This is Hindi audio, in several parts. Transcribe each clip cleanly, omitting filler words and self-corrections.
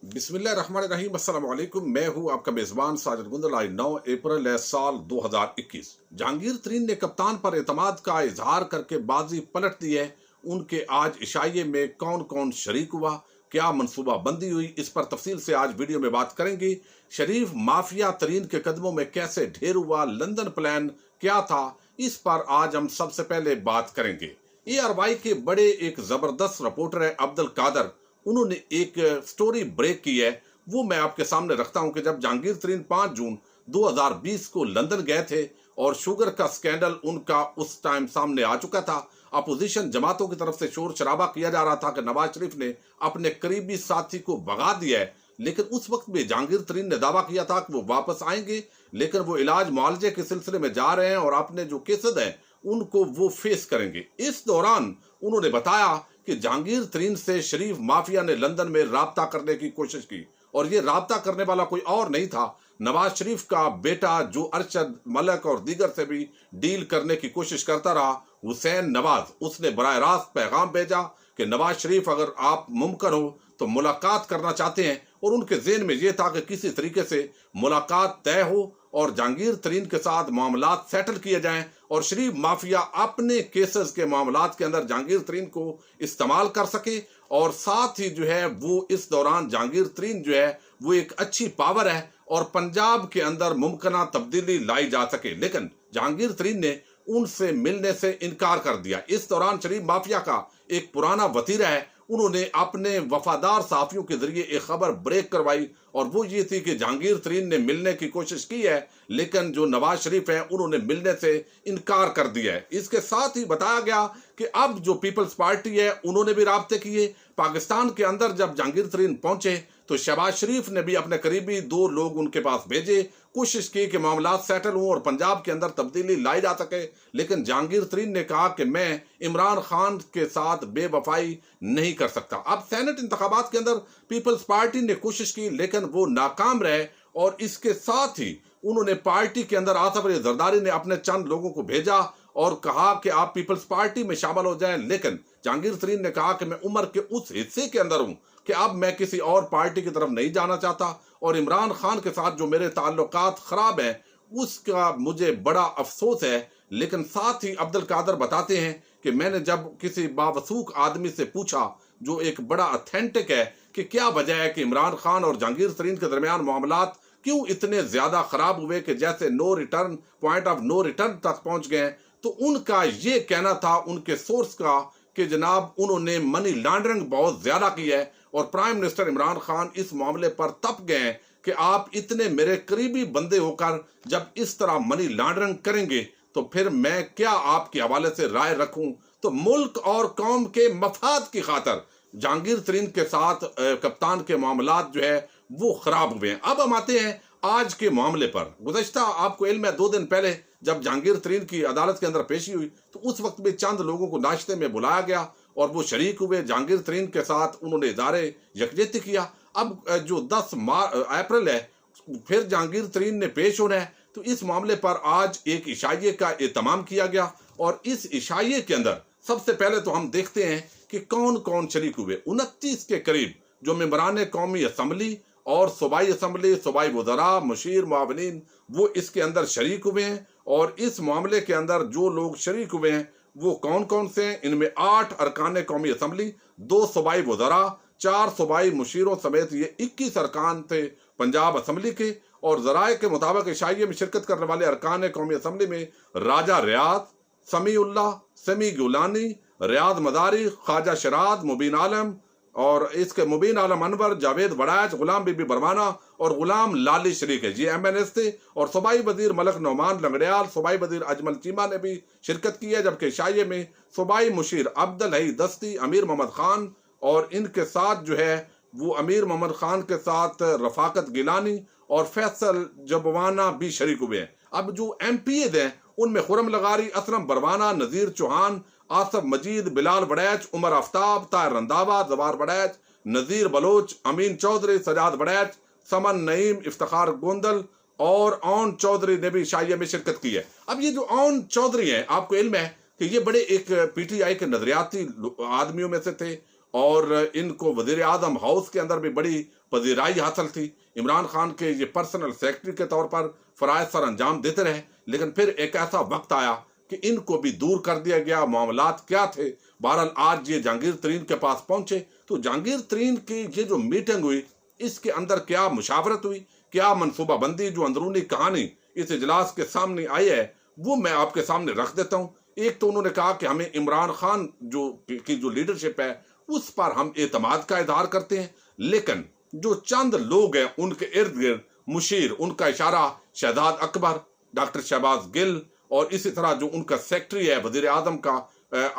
बिस्मिल्लाहिर्रहमानिर्रहीम। अस्सलाम वालेकुम। मैं हूं आपका मेजबान साजिद गुंदल। आज 9 अप्रैल है साल 2021। जहांगीर तरीन ने कप्तान पर एतमाद का इजहार करके बाजी पलट दी है। उनके आज इशाये में कौन कौन शरीक हुआ, क्या मनसूबा बंदी हुई, इस पर तफसील से आज वीडियो में बात करेंगे। शरीफ माफिया तरीन के कदमों में कैसे ढेर हुआ, लंदन प्लान क्या था, इस पर आज हम सबसे पहले बात करेंगे। ARY के बड़े एक जबरदस्त रिपोर्टर है अब्दुल कादर, उन्होंने एक स्टोरी ब्रेक की है, वो मैं आपके सामने रखता हूं कि जब जहांगीर तरीन 5 जून 2020 को लंदन गए थे और शुगर का स्कैंडल उनका उस टाइम सामने आ चुका था। अपोजिशन जमातों की तरफ से शोर शराबा किया जा रहा था कि नवाज शरीफ ने अपने करीबी साथी को भगा दिया है, लेकिन उस वक्त भी जहांगीर तरीन ने दावा किया था कि वो वापस आएंगे, लेकिन वो इलाज मुआलजे के सिलसिले में जा रहे हैं और अपने जो केसेस हैं उनको वो फेस करेंगे। इस दौरान उन्होंने बताया कि जहांगीर तरीन से शरीफ माफिया ने लंदन में राब्ता करने की कोशिश की, और ये राब्ता करने वाला कोई और नहीं था, नवाज शरीफ का बेटा जो अरशद मलिक और दीगर से भी डील करने की कोशिश करता रहा, हुसैन नवाज। उसने बराह रास्त पैगाम भेजा कि नवाज शरीफ अगर आप मुमकिन हो तो मुलाकात करना चाहते हैं, और उनके ज़हन में यह था कि किसी तरीके से मुलाकात तय हो और जहांगीर तरीन के साथ मामलात सेटल किए जाएं और शरीफ माफिया अपने केसेस के मामलात के अंदर जहांगीर तरीन को इस्तेमाल कर सके, और साथ ही जो है वो इस दौरान जहांगीर तरीन जो है वो एक अच्छी पावर है और पंजाब के अंदर मुमकिन तब्दीली लाई जा सके। लेकिन जहांगीर तरीन ने उनसे मिलने से इनकार कर दिया। इस दौरान शरीफ माफिया का एक पुराना वतीरा है, उन्होंने अपने वफादार सहाफियों के जरिए एक खबर ब्रेक करवाई, और वो ये थी कि जहांगीर तरीन ने मिलने की कोशिश की है, लेकिन जो नवाज शरीफ है उन्होंने मिलने से इनकार कर दिया है। इसके साथ ही बताया गया कि अब जो पीपल्स पार्टी है उन्होंने भी राब्ते किए। पाकिस्तान के अंदर जब जहांगीर तरीन पहुंचे तो शहबाज शरीफ ने भी अपने करीबी 2 लोग उनके पास भेजे, कोशिश की कि मामला सेटल हों और पंजाब के अंदर तब्दीली लाई जा सके, लेकिन जहांगीर तरीन ने कहा कि मैं इमरान खान के साथ बेवफाई नहीं कर सकता। अब सेनेट इंतखाबात के अंदर पीपल्स पार्टी ने कोशिश की, लेकिन वो नाकाम रहे, और इसके साथ ही उन्होंने पार्टी के अंदर आसिफ अली जरदारी ने अपने चंद लोगों को भेजा और कहा कि आप पीपल्स पार्टी में शामिल हो जाएं, लेकिन जहांगीर तरीन ने कहा कि मैं उम्र के उस हिस्से के अंदर हूं कि अब मैं किसी और पार्टी की तरफ नहीं जाना चाहता, और इमरान खान के साथ जो मेरे ताल्लुकात खराब हैं उसका मुझे बड़ा अफसोस है। लेकिन साथ ही अब्दुल कादर बताते हैं कि मैंने जब किसी बावसूख आदमी से पूछा जो एक बड़ा ऑथेंटिक है कि क्या वजह है कि इमरान खान और जहांगीर तरीन के दरमियान मामलात क्यों इतने ज्यादा खराब हुए कि जैसे no return, point of no return तक पहुंच गए, तो उनका ये कहना था उनके सोर्स का कि जनाब उन्होंने मनी लॉन्ड्रिंग बहुत ज्यादा की है, और प्राइम मिनिस्टर इमरान खान इस मामले पर तप गए कि आप इतने मेरे करीबी बंदे होकर जब इस तरह मनी लॉन्ड्रिंग करेंगे तो फिर मैं क्या आपके हवाले से राय रखूं। तो मुल्क और कौम के मफाद की खातर जहांगीर तरीन के साथ कप्तान के मामलात जो है वो खराब हुए हैं। अब हम आते हैं आज के मामले पर। गुज़श्ता आपको इल्म है 2 दिन पहले जब जहांगीर तरीन की अदालत के अंदर पेशी हुई तो उस वक्त भी चंद लोगों को नाश्ते में बुलाया गया और वो शरीक हुए, जहांगीर तरीन के साथ उन्होंने इदारे यकजहती किया। अब जो 10 अप्रैल है फिर जहांगीर तरीन ने पेश होना है, तो इस मामले पर आज एक इशाये का एहतमाम किया गया, और इस इशाये के अंदर सबसे पहले तो हम देखते हैं कि कौन कौन शरीक हुए। 29 के करीब जो मेंबरान कौमी असम्बली और सूबाई असम्बली, सूबाई वज़रा, मुशीर, मुआविनीन, वो इसके अंदर शरीक हुए हैं। और इस मामले के अंदर जो लोग शरीक हुए हैं वो कौन कौन से हैं? इनमें 8 अरकान कौमी असम्बली, 2 सूबाई वज़रा, 4 सूबाई मुशीरों समेत ये 21 अरकान थे पंजाब असम्बली के। और जराए के मुताबिक इशाये में शिरकत करने वाले अरकान कौमी असम्बली में राजा रियाद, समीउल्लाह, समी गिलानी, रियाद मदारी, ख्वाजा शराद, मुबीन आलम, और इसके मुबीन आलम अनवर, जावेद वड़ाच, गुलाम बीबी बरमाना और गुलाम लाली शरीक है, ये MNS थे। और सूबाई वजीर मलक नौमान लंगड़ियाल, सूबाई वजीर अजमल चीमा ने भी शिरकत की है, जबकि इशाये में सूबाई मुशीर अब्दुल हई दस्ती, अमीर मोहम्मद खान, और इनके साथ जो है वो अमीर मोहम्मद खान के साथ रफाकत गिलानी और फैसल जबवाना भी शरीक हुए हैं। अब जो MPA हैं उनमें खुरम लगारी, असलम बरवाना, नज़ीर चौहान, आसफ मजीद, बिलाल बड़ैच, उमर आफ्ताब, ताहिर रंधावा, जवार बड़ैच, नज़ीर बलोच, अमीन चौधरी, सजाद बड़ैच, समन नईम, इफ्तिखार गोंदल और ओन चौधरी ने भी इशाये में शिरकत की है। अब ये जो ओन चौधरी हैं, आपको इल्म है कि ये बड़े एक PTI के नजरियाती आदमियों में से थे, और इनको वजीर आजम हाउस के अंदर भी बड़ी पजीराई हासिल थी। इमरान खान के ये पर्सनल सेक्रेटरी के तौर पर फराइज सर अंजाम देते रहे, लेकिन फिर एक ऐसा वक्त आया कि इनको भी दूर कर दिया गया। मामलात क्या थे, बहरहाल आज ये जहांगीर तरीन के पास पहुंचे तो जहांगीर तरीन की ये जो मीटिंग हुई, इसके अंदर क्या मुशावरत हुई, क्या मनसूबाबंदी, जो अंदरूनी कहानी इस इजलास के सामने आई है, वो मैं आपके सामने रख देता हूँ। एक तो उन्होंने कहा कि हमें इमरान खान की जो लीडरशिप है उस पर हम एतमाद का इजहार करते हैं, लेकिन जो चंद लोग हैं उनके इर्द गिर्द मुशीर, उनका इशारा शहजाद अकबर, डॉक्टर शहबाज गिल और इसी तरह जो उनका सेक्रेटरी है वजीर आजम का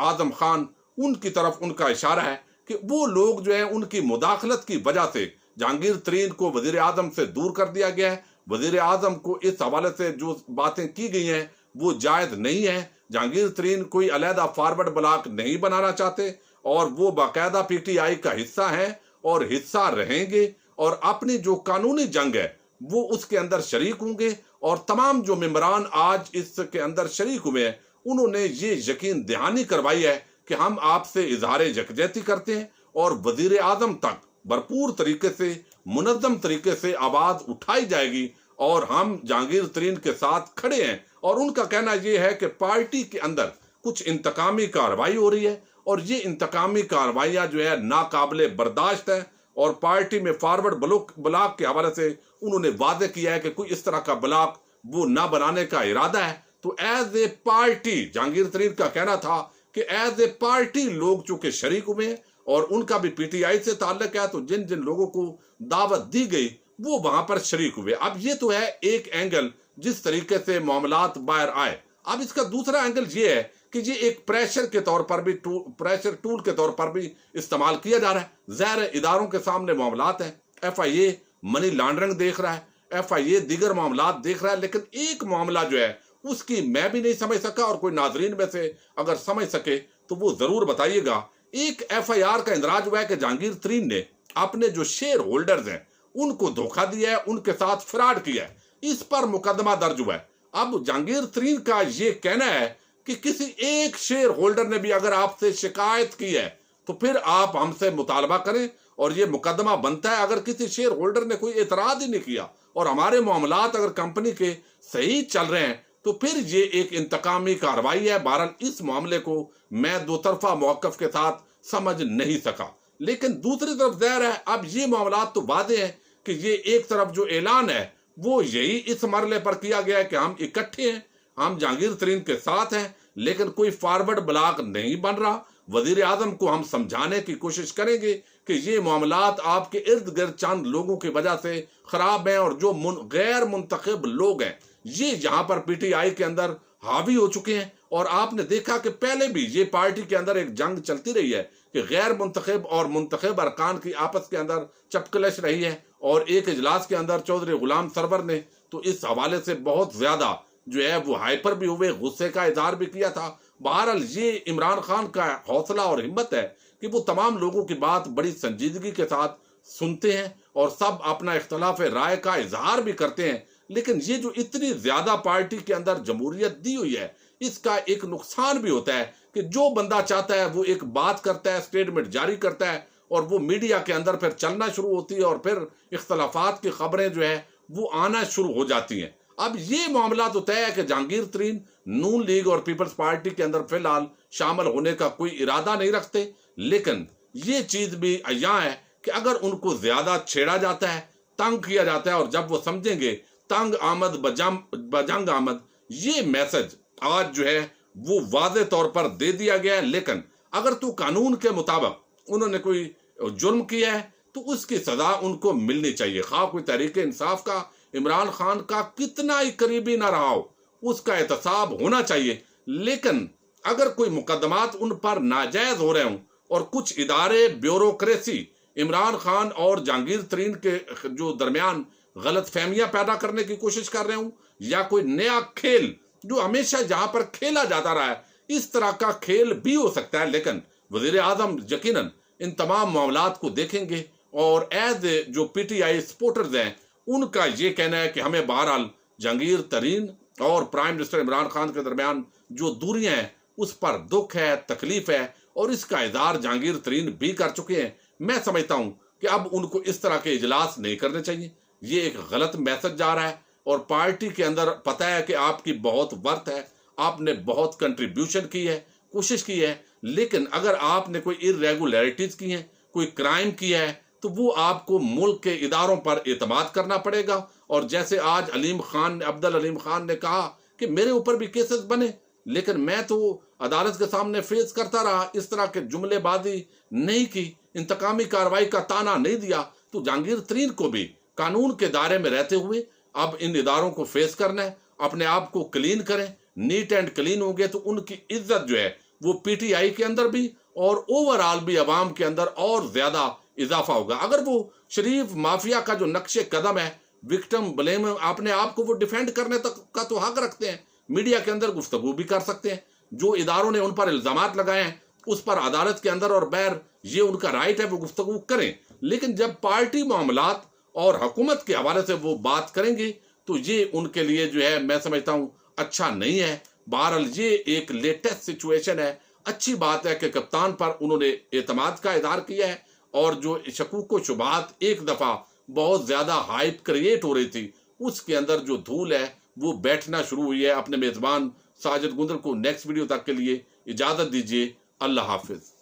आजम खान, उनकी तरफ उनका इशारा है कि वो लोग जो है उनकी मुदाखलत की वजह से जहांगीर तरीन को वजीर आजम से दूर कर दिया गया है। वजीर आजम को इस हवाले से जो बातें की गई हैं वो जायज नहीं है। जहांगीर तरीन कोई अलहदा फॉरवर्ड ब्लॉक नहीं बनाना चाहते और वो बाकायदा पीटीआई का हिस्सा है और हिस्सा रहेंगे और अपनी जो कानूनी जंग है वो उसके अंदर शरीक होंगे। और तमाम जो मेंबरान आज इसके अंदर शरीक हुए हैं उन्होंने ये यकीन दहानी करवाई है कि हम आपसे इजहार यकजहती करते हैं और वजीर आजम तक भरपूर तरीके से, मुनज़्ज़म तरीके से आवाज उठाई जाएगी और हम जहांगीर तरीन के साथ खड़े हैं। और उनका कहना यह है कि पार्टी के अंदर कुछ इंतकामी कार्रवाई हो रही है और ये इंतकामी कार्रवाइयाँ जो है नाकाबिले बर्दाश्त है और पार्टी में फॉरवर्ड ब्लॉक के हवाले से उन्होंने वादे किया है कि कोई इस तरह का ब्लॉक वो ना बनाने का इरादा है। तो एज ए पार्टी जहांगीर तरीन का कहना था कि एज ए पार्टी लोग चूंकि शरीक हुए हैं और उनका भी पीटीआई से ताल्लुक है, तो जिन जिन लोगों को दावत दी गई वो वहां पर शरीक हुए। अब ये तो है एक एंगल जिस तरीके से मामलात बाहर आए। अब इसका दूसरा एंगल ये है कि ये एक प्रेशर के तौर पर भी प्रेशर टूल के तौर पर भी इस्तेमाल किया जा रहा है। ज़ाहिर इदारों के सामने मामलात हैं, FIA मनी लॉन्ड्रिंग देख रहा है, FIA दीगर मामलात देख रहा है, लेकिन एक मामला जो है उसकी मैं भी नहीं समझ सका और कोई नाजरीन में से अगर समझ सके तो वो जरूर बताइएगा। एक FIR का इंदराज हुआ है कि जहांगीर तरीन ने अपने जो शेयर होल्डर्स हैं उनको धोखा दिया है, उनके साथ फ्रॉड किया है, इस पर मुकदमा दर्ज हुआ है। अब जहांगीर तरीन का ये कहना है कि किसी एक शेयर होल्डर ने भी अगर आपसे शिकायत की है तो फिर आप हमसे मुतालबा करें और ये मुकदमा बनता है। अगर किसी शेयर होल्डर ने कोई एतराज ही नहीं किया और हमारे मामलात अगर कंपनी के सही चल रहे हैं तो फिर ये एक इंतकामी कार्रवाई है। बहरहाल इस मामले को मैं दो तरफा मौक़िफ़ के साथ समझ नहीं सका, लेकिन दूसरी तरफ ज़ाहिर है अब ये मामलात तो वादे हैं कि ये एक तरफ जो ऐलान है वो यही इस मरले पर किया गया है कि हम इकट्ठे हैं, हम जहांगीर तरीन के साथ हैं, लेकिन कोई फॉरवर्ड ब्लॉक नहीं बन रहा। वजीर आजम को हम समझाने की कोशिश करेंगे कि ये मामलात आपके इर्द गिर्द चंद लोगों की वजह से खराब हैं और जो गैर मुंतखब लोग हैं ये यहाँ पर पीटीआई के अंदर हावी हो चुके हैं। और आपने देखा कि पहले भी ये पार्टी के अंदर एक जंग चलती रही है कि गैर मुंतखब और मुंतखब अरकान की आपस के अंदर चपकलश रही है। और एक इजलास के अंदर चौधरी गुलाम सरवर ने तो इस हवाले से बहुत ज्यादा जो है वो हाइपर भी हुए, गुस्से का इजहार भी किया था। बहरहाल ये इमरान खान का हौसला और हिम्मत है कि वो तमाम लोगों की बात बड़ी संजीदगी के साथ सुनते हैं और सब अपना इख्तलाफ राय का इजहार भी करते हैं। लेकिन ये जो इतनी ज्यादा पार्टी के अंदर जमहूरियत दी हुई है इसका एक नुकसान भी होता है कि जो बंदा चाहता है वो एक बात करता है, स्टेटमेंट जारी करता है और वो मीडिया के अंदर फिर चलना शुरू होती है और फिर इख्तलाफात की खबरें जो है वो आना शुरू हो जाती हैं। अब ये मामला तो तय है कि जहांगीर तरीन नून लीग और पीपल्स पार्टी के अंदर फिलहाल शामिल होने का कोई इरादा नहीं रखते, लेकिन ये चीज भी यहाँ है कि अगर उनको ज्यादा छेड़ा जाता है, तंग किया जाता है और जब वो समझेंगे तंग आमद बजंग आमद, ये मैसेज आज जो है वो वाज़े तौर पर दे दिया गया है। लेकिन अगर तू कानून के मुताबिक उन्होंने कोई जुर्म किया है तो उसकी सजा उनको मिलनी चाहिए, खा कोई तहरीक इंसाफ का इमरान खान का कितना ही करीबी ना रहा हो उसका एहतसाब होना चाहिए। लेकिन अगर कोई मुकदमात उन पर नाजायज हो रहे हों और कुछ इदारे ब्यूरोक्रेसी इमरान खान और जहांगीर तरीन के जो दरमियान गलत फहमियां पैदा करने की कोशिश कर रहे हूँ या कोई नया खेल जो हमेशा जहां पर खेला जाता रहा है इस तरह का खेल भी हो सकता है। लेकिन वजीर आजम यकीनन इन तमाम मामलात को देखेंगे और एज जो पीटीआई सपोर्टर्स हैं उनका ये कहना है कि हमें बहरहाल जहांगीर तरीन और प्राइम मिनिस्टर इमरान खान के दरमियान जो दूरियां हैं उस पर दुख है, तकलीफ है और इसका इजहार जहांगीर तरीन भी कर चुके हैं। मैं समझता हूं कि अब उनको इस तरह के इजलास नहीं करने चाहिए। ये एक गलत मैसेज जा रहा है और पार्टी के अंदर पता है कि आपकी बहुत वर्थ है, आपने बहुत कंट्रीब्यूशन की है, कोशिश की है, लेकिन अगर आपने कोई इरेगुलरिटीज की है, कोई क्राइम किया है, तो वो आपको मुल्क के इदारों पर एतमाद करना पड़ेगा। और जैसे आज अब्दुल अलीम खान ने कहा कि मेरे ऊपर भी केसेस बने, लेकिन मैं तो अदालत के सामने फेस करता रहा, इस तरह के जुमलेबाजी नहीं की, इंतकामी कार्रवाई का ताना नहीं दिया। तो जहांगीर तरीन को भी कानून के दायरे में रहते हुए अब इन इदारों को फेस करना है, अपने आप को क्लीन करें। नीट एंड क्लीन होंगे तो उनकी इज्जत जो है वो पीटीआई के अंदर भी और ओवरऑल भी अवाम के अंदर और ज्यादा इजाफा होगा। अगर वो शरीफ माफिया का जो नक्शे कदम है, विक्टिम ब्लेम, अपने आप को वो डिफेंड करने तक का तो हक रखते हैं, मीडिया के अंदर गुफ्तगू भी कर सकते हैं। जो इदारों ने उन पर इल्जामात लगाए हैं उस पर अदालत के अंदर और बैर ये उनका राइट है, वो गुफ्तगू करें। लेकिन जब पार्टी मामलात और हुकूमत के हवाले से वो बात करेंगे तो ये उनके लिए जो है मैं समझता हूँ अच्छा नहीं है। बहरहाल ये एक लेटेस्ट सिचुएशन है। अच्छी बात है कि कप्तान पर उन्होंने एतमाद का इजहार किया है और जो शकूक व शुबहात एक दफ़ा बहुत ज़्यादा हाइप क्रिएट हो रही थी उसके अंदर जो धूल है वो बैठना शुरू हुई है। अपने मेज़बान साजिद गुंदर को नेक्स्ट वीडियो तक के लिए इजाज़त दीजिए। अल्लाह हाफिज़।